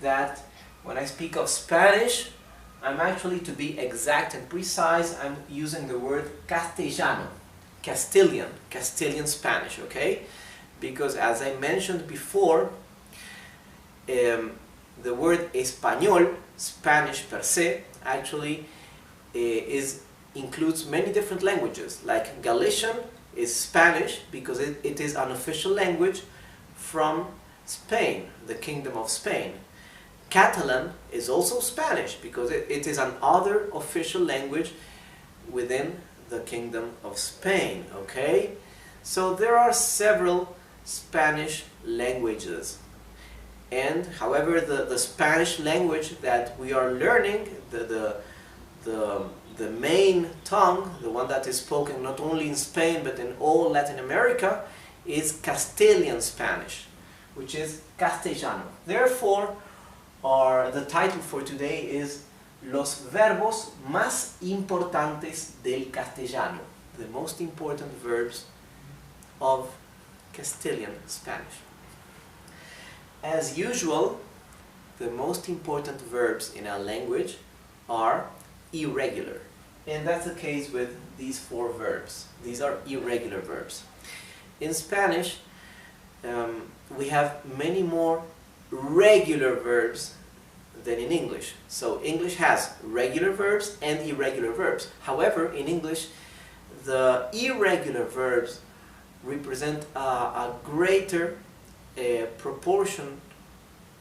that when I speak of Spanish, I'm actually, to be exact and precise, I'm using the word castellano, Castilian Spanish, okay? Because as I mentioned before, the word español, Spanish per se, actually includes many different languages. Like Galician is Spanish because it is an official language from Spain, the Kingdom of Spain. Catalan is also Spanish because it is another official language within the Kingdom of Spain, okay? So there are several Spanish languages. And however, the Spanish language that we are learning, the main tongue, the one that is spoken not only in Spain but in all Latin America, is Castilian Spanish, which is Castellano. Therefore, the title for today is Los verbos más importantes del castellano, the most important verbs of Castilian Spanish. As usual, the most important verbs in our language are irregular. And that's the case with these four verbs. These are irregular verbs. In Spanish, we have many more regular verbs than in English. So English has regular verbs and irregular verbs. However, in English, the irregular verbs represent a greater proportion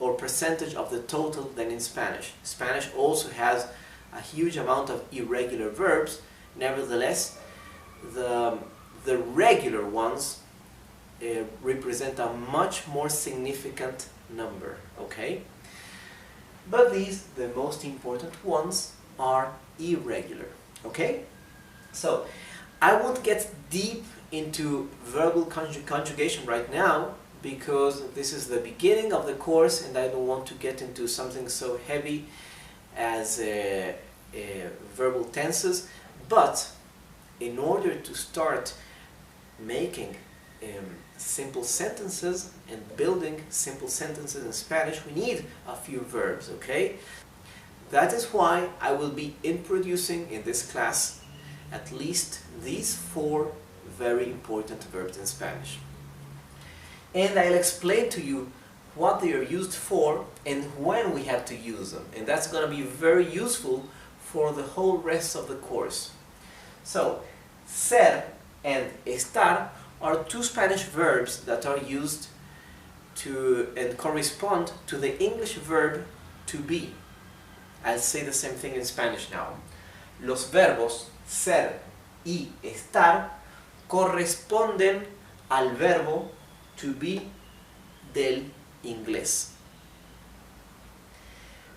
or percentage of the total than in Spanish. Spanish also has a huge amount of irregular verbs. Nevertheless, the regular ones represent a much more significant number, okay? But the most important ones, are irregular, okay? So, I won't get deep into verbal conjugation right now because this is the beginning of the course and I don't want to get into something so heavy as verbal tenses. But in order to start making simple sentences and building simple sentences in Spanish, we need a few verbs, okay? That is why I will be introducing in this class at least these four very important verbs in Spanish. And I'll explain to you what they are used for and when we have to use them. And that's going to be very useful for the whole rest of the course. So, ser and estar are two Spanish verbs that are used to and correspond to the English verb to be. I'll say the same thing in Spanish now. Los verbos ser y estar corresponden al verbo to be del inglés.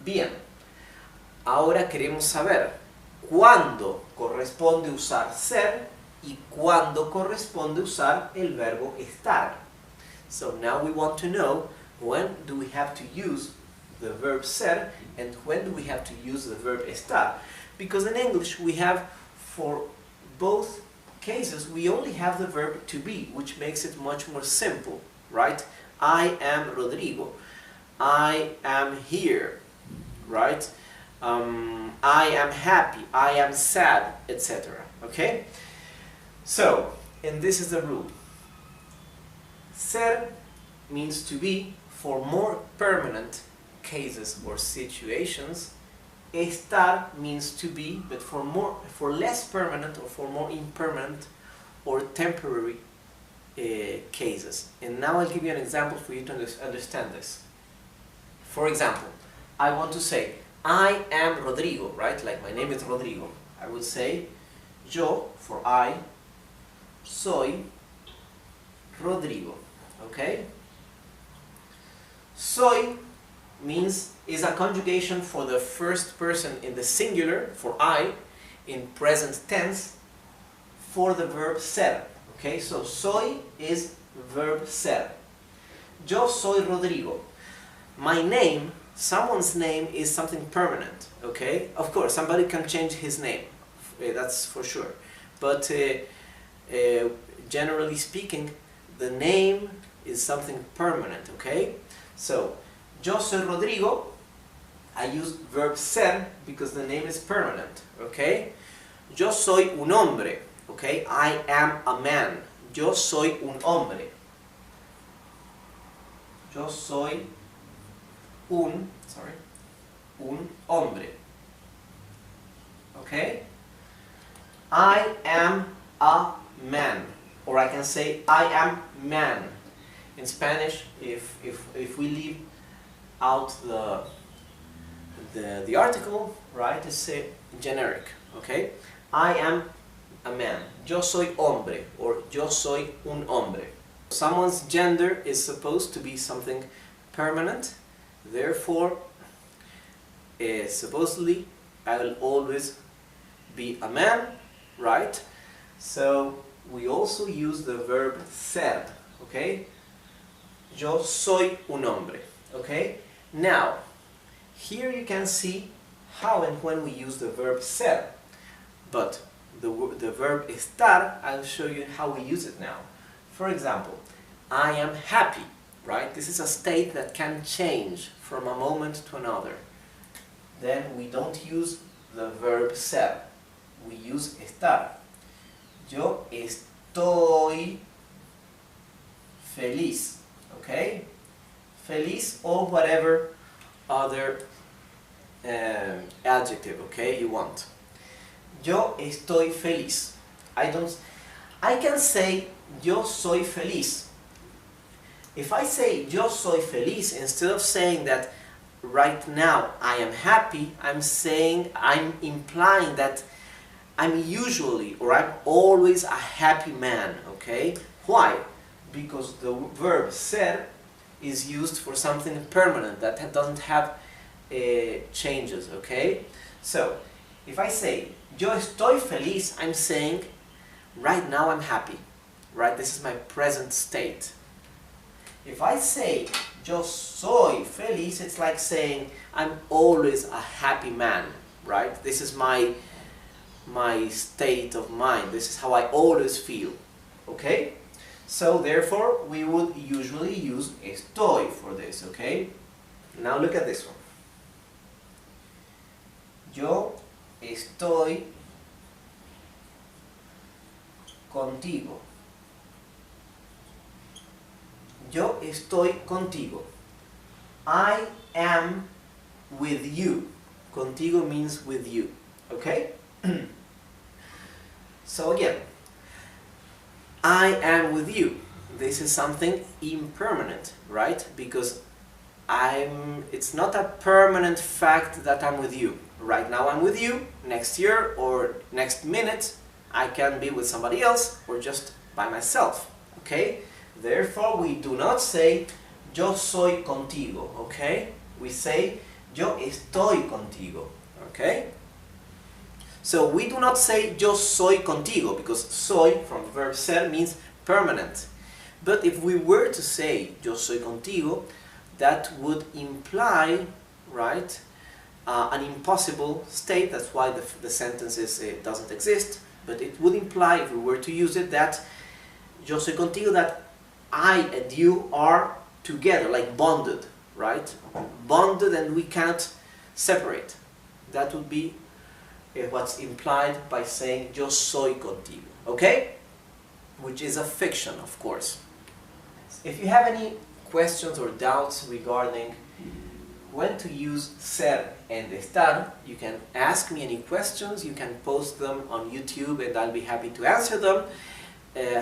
Bien, ahora queremos saber cuándo corresponde usar ser y cuándo corresponde usar el verbo estar. So now we want to know when do we have to use the verb ser and when do we have to use the verb estar. Because in English we have, for both cases, we only have the verb to be, which makes it much more simple, right? I am Rodrigo. I am here, right? I am happy. I am sad, etc. Okay? So, and this is the rule. Ser means to be for more permanent cases or situations. Estar means to be, but for less permanent or for more impermanent or temporary cases. And now I'll give you an example for you to understand this. For example, I want to say, I am Rodrigo, right? Like my name is Rodrigo. I will say, yo, for I, soy Rodrigo, okay? Soy is a conjugation for the first person in the singular, for I, in present tense, for the verb ser, okay? So soy is verb ser. Yo soy Rodrigo. My name, someone's name is something permanent, okay? Of course, somebody can change his name, that's for sure. But generally speaking, the name is something permanent, okay? So, Yo soy Rodrigo, I use verb ser because the name is permanent, okay? Yo soy un hombre, okay? I am a man. Yo soy un hombre. Yo soy un hombre. Okay? I am a man. Or I can say I am man. In Spanish, if we leave out the article, right, it's generic, okay? I am a man. Yo soy hombre, or yo soy un hombre. Someone's gender is supposed to be something permanent, therefore, supposedly, I will always be a man, right? So, we also use the verb ser, okay? Yo soy un hombre, okay? Now, here you can see how and when we use the verb ser, but the verb estar, I'll show you how we use it now. For example, I am happy, right? This is a state that can change from a moment to another. Then we don't use the verb ser, we use estar. Yo estoy feliz, okay? Feliz or whatever other adjective, okay, you want. Yo estoy feliz. I can say yo soy feliz. If I say yo soy feliz, instead of saying that right now I am happy, I'm implying that I'm usually or I'm always a happy man, okay? Why? Because the verb ser is used for something permanent that doesn't have changes, okay? So, if I say yo estoy feliz, I'm saying right now I'm happy, right? This is my present state. If I say yo soy feliz, it's like saying I'm always a happy man, right? This is my state of mind. This is how I always feel, okay? So therefore we would usually use estoy for this, okay? Now look at this one. Yo estoy contigo. Yo estoy contigo. I am with you. Contigo means with you. Okay? So again, I am with you. This is something impermanent, right? Because it's not a permanent fact that I'm with you. Right now I'm with you, next year or next minute I can be with somebody else or just by myself, okay? Therefore we do not say yo soy contigo, okay? We say yo estoy contigo, okay? So we do not say yo soy contigo because soy from the verb ser means permanent. But if we were to say yo soy contigo, that would imply, right, an impossible state. That's why the sentence doesn't exist, but it would imply, if we were to use it, that yo soy contigo, that I and you are together, like bonded, right? Bonded and we cannot separate. That would be what's implied by saying yo soy contigo, okay? Which is a fiction, of course. If you have any questions or doubts regarding when to use ser and estar, you can ask me any questions, you can post them on YouTube and I'll be happy to answer them.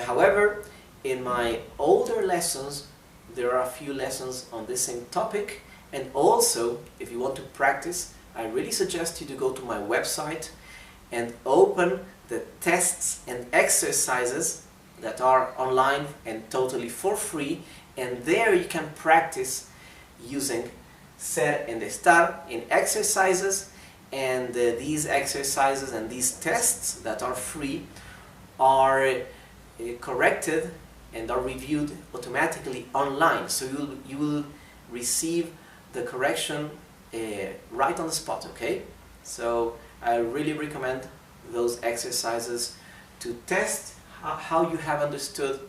However, in my older lessons, there are a few lessons on this same topic, and also, if you want to practice, I really suggest you to go to my website and open the tests and exercises that are online and totally for free, and there you can practice using ser and estar in exercises, and these exercises and these tests that are free are corrected and are reviewed automatically online, so you will receive the correction right on the spot, okay? So I really recommend those exercises to test how you have understood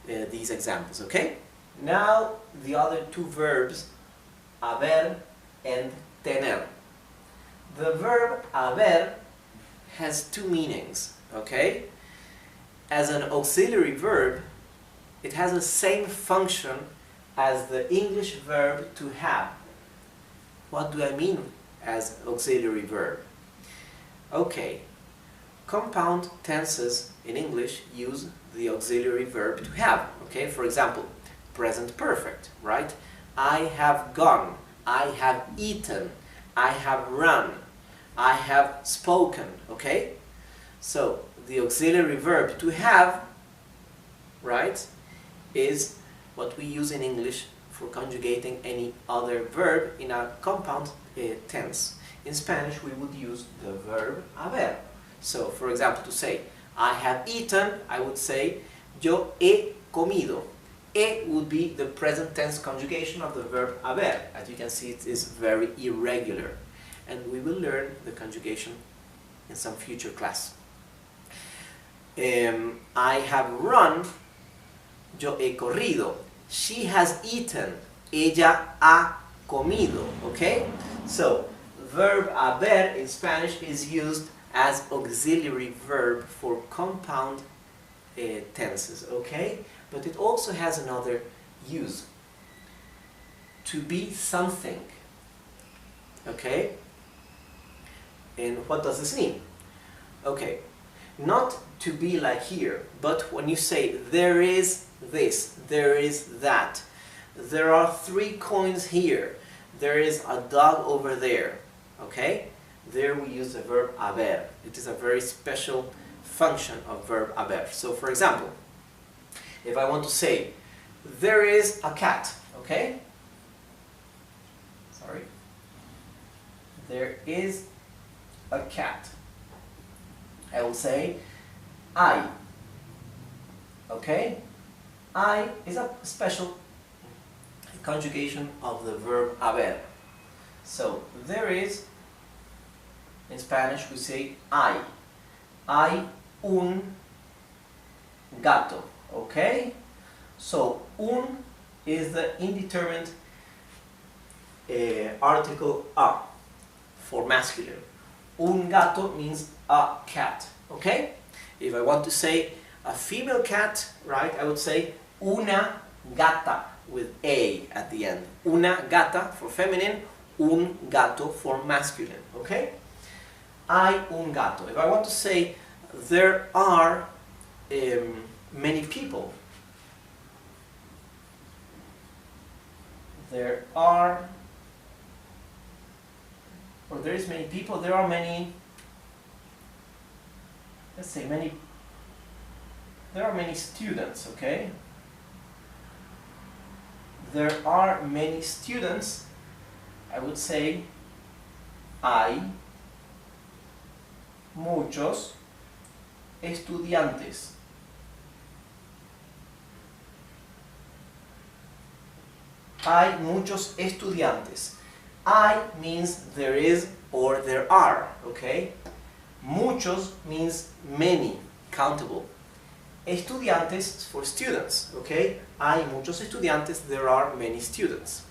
these examples, okay? Now the other two verbs haber and tener. The verb haber has two meanings, okay? As an auxiliary verb, it has the same function as the English verb to have. What do I mean as auxiliary verb? Okay, compound tenses in English use the auxiliary verb to have, okay? For example, present perfect, right? I have gone, I have eaten, I have run, I have spoken, okay? So, the auxiliary verb to have, right, is what we use in English for conjugating any other verb in a compound tense. In Spanish, we would use the verb haber. So, for example, to say, I have eaten, I would say, yo he comido. E would be the present tense conjugation of the verb haber. As you can see, it is very irregular. And we will learn the conjugation in some future class. I have run, yo he corrido. She has eaten, ella ha comido. Okay? So, verb haber in Spanish is used as auxiliary verb for compound tenses. Okay? But it also has another use. To be something. Okay? And what does this mean? Okay, not to be like here, but when you say there is this, there is that, there are 3 coins here, there is a dog over there, okay? There we use the verb haber. It is a very special function of verb haber. So for example, if I want to say there is a cat, okay? Sorry. There is a cat. I will say I. Okay? I is a special conjugation of the verb haber. So there is, in Spanish we say hay. Hay un gato. Okay? So un is the indeterminate article a for masculine. Un gato means a cat, okay? If I want to say a female cat, right, I would say una gata with a at the end. Una gata for feminine, un gato for masculine, okay? Hay un gato. If I want to say there are many people, there are, or there is many people, there are many, let's say many, there are many students, okay? There are many students, I would say hay muchos estudiantes. Hay muchos estudiantes. Hay means there is or there are, okay? Muchos means many, countable. Estudiantes for students, okay? Hay muchos estudiantes, there are many students.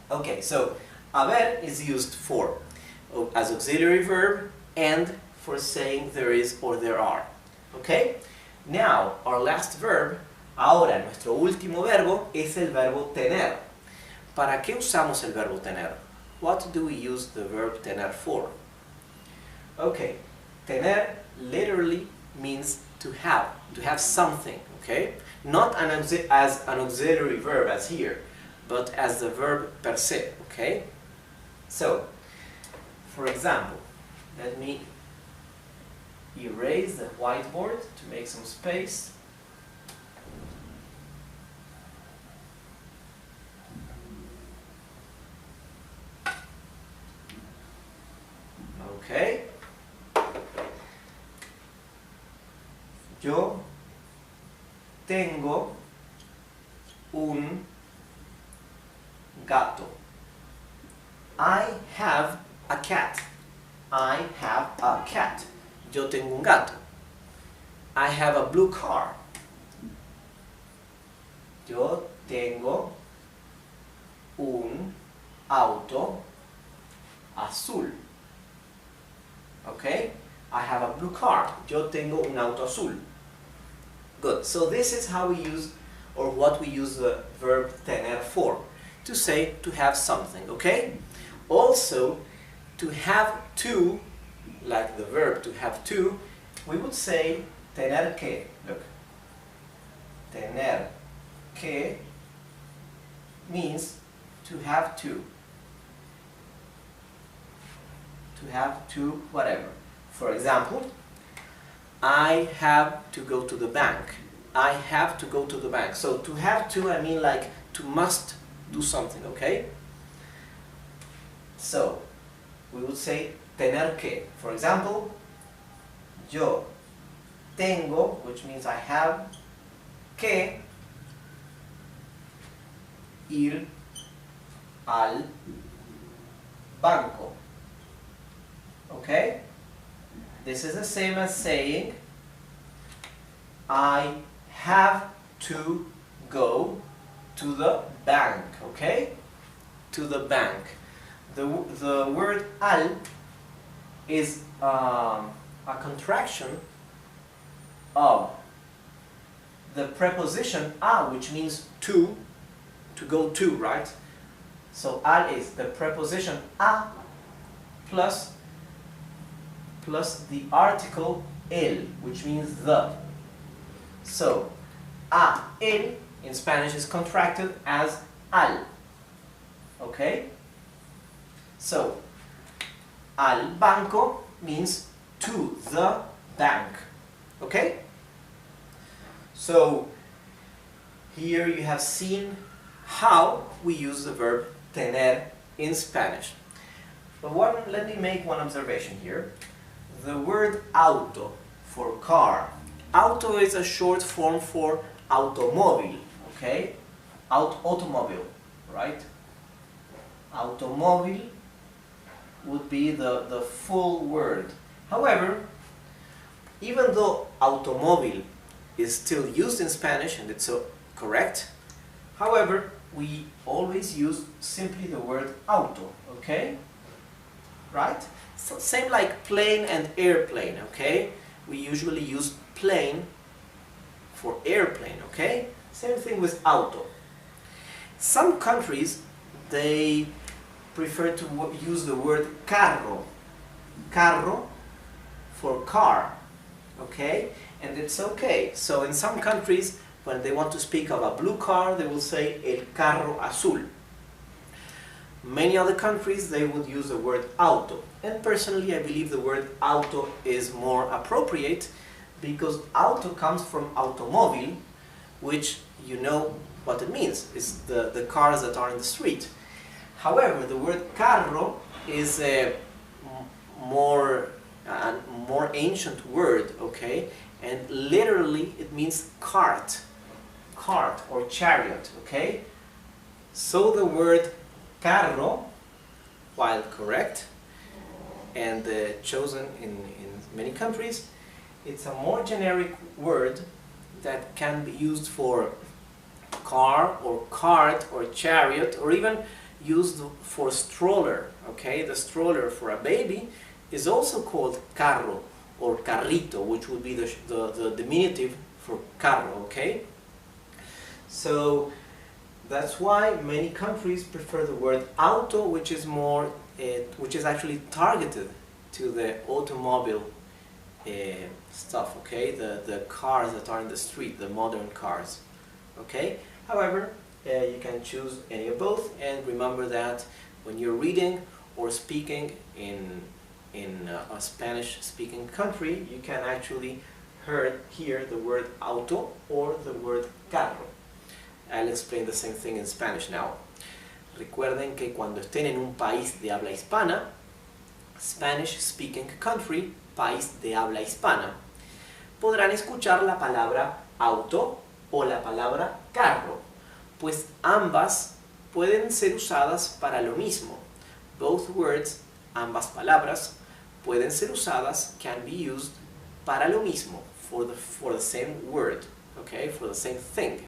Okay, so haber is used for as auxiliary verb and for saying there is or there are, okay? Now, our last verb, ahora nuestro último verbo es el verbo tener. ¿Para qué usamos el verbo tener? What do we use the verb tener for? Okay, tener literally means to have something, okay? Not as an auxiliary verb as here, but as the verb per se, okay? So, for example, let me erase the whiteboard to make some space. Okay. Yo tengo un gato. I have a cat. I have a cat. Yo tengo un gato. I have a blue car. Yo tengo un auto azul. Okay? I have a blue car. Yo tengo un auto azul. Good. So this is how we use, or what we use the verb tener for. To say, to have something. Okay? Also, to have two, like the verb to have two, we would say tener que. Look. Tener que means to have two. To have two whatever. For example, I have to go to the bank. I have to go to the bank. So to have to, I mean like to must do something, okay? So we would say tener que. For example, yo tengo, which means I have, que ir al banco. Okay? This is the same as saying I have to go to the bank. Okay? To the bank. The word al is a contraction of the preposition a, which means to go to, right? So al is the preposition a plus the article el, which means the. So a, el in Spanish is contracted as al. Okay? So al banco means to the bank. Okay? So here you have seen how we use the verb tener in Spanish. But let me make one observation here. The word auto for car. Auto is a short form for automóvil, okay? Automobile, right? Automóvil would be the full word. However, even though automóvil is still used in Spanish and it's correct, however, we always use simply the word auto, okay? Right? So same like plane and airplane, okay? We usually use plane for airplane, okay? Same thing with auto. Some countries, they prefer to use the word carro. Carro for car, okay? And it's okay. So in some countries, when they want to speak of a blue car, they will say el carro azul. Many other countries, they would use the word auto. And personally, I believe the word auto is more appropriate because auto comes from automóvil, which you know what it means. It's the cars that are in the street. However, the word carro is a more ancient word, okay? And literally it means cart or chariot, okay? So the word carro, while correct and chosen in many countries, it's a more generic word that can be used for car or cart or chariot, or even used for stroller, okay? The stroller for a baby is also called carro or carrito, which would be the diminutive for carro, okay? So that's why many countries prefer the word auto, which is more, which is actually targeted to the automobile stuff, okay? The cars that are in the street, the modern cars, okay? However, you can choose any of both, and remember that when you're reading or speaking in a Spanish-speaking country, you can actually hear the word auto or the word carro. I'll explain the same thing in Spanish now. Recuerden que cuando estén en un país de habla hispana, Spanish-speaking country, país de habla hispana, podrán escuchar la palabra auto o la palabra carro, pues ambas pueden ser usadas para lo mismo. Both words, ambas palabras, pueden ser usadas, can be used, para lo mismo, for the same word, okay, for the same thing.